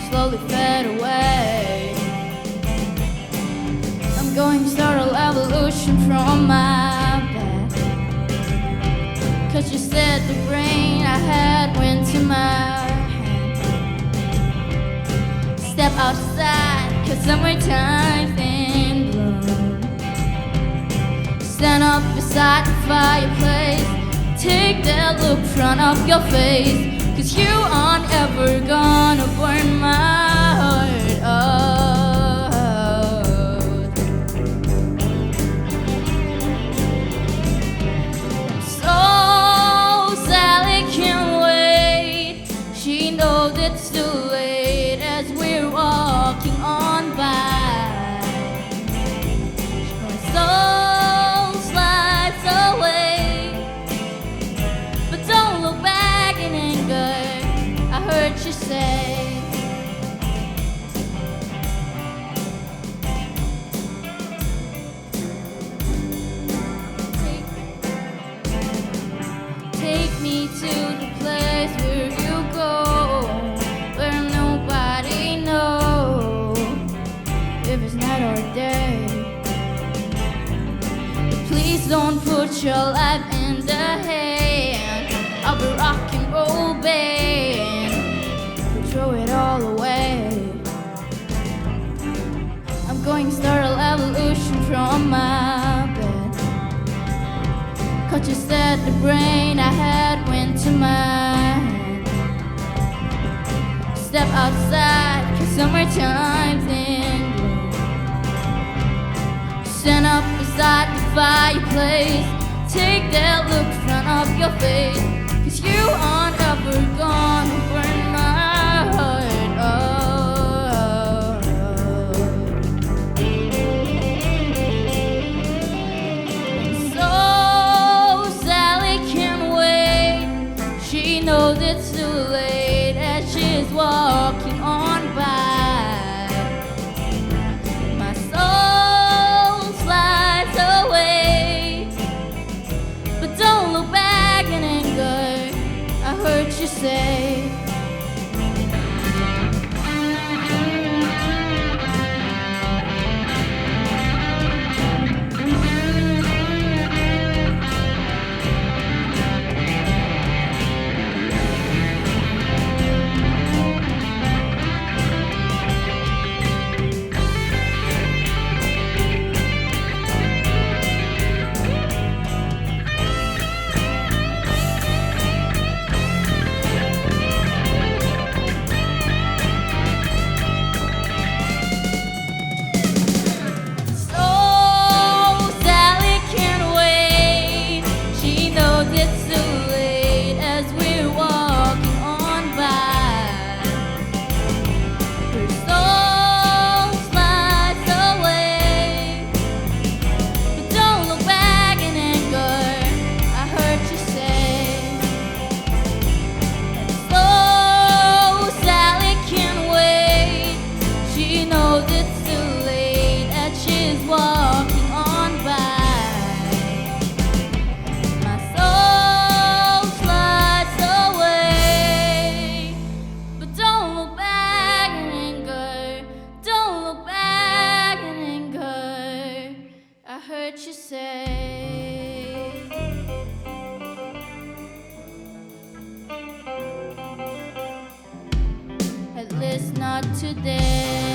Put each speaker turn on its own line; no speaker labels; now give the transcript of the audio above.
slowly fade away. I'm going to start a revolution from my bed, 'cause you said the brain I had went to my head. Step outside, 'cause summertime's in bloom. Stand up beside the fireplace, take that look front of your face, 'cause you aren't ever gonna burn my heart out. So Sally can't wait, she knows it's too late as we're walking on by. So slides away, but don't look back in anger, I heard you say. Take me to the place where you go, where nobody knows if it's night or day. Please don't put your life in the hand of a rock and roll band who throw it all away. I'm going to start a revolution from my bed, 'cause you said the brain I had went to my head. Step outside, 'cause summertime's in bloom. Stand up beside the fireplace, take that look front of your face, 'cause you aren't ever gonna burn my heart out. So Sally can't wait, she knows it's too late as she's walking on by. My soul slides away, but don't look back in anger, I heard you say. It's too late as we're walking on by. Her soul slides away, but don't look back in anger, I heard you say. So Sally can't wait, she knows it's too late as she's walking on by. I heard you say. At least not today.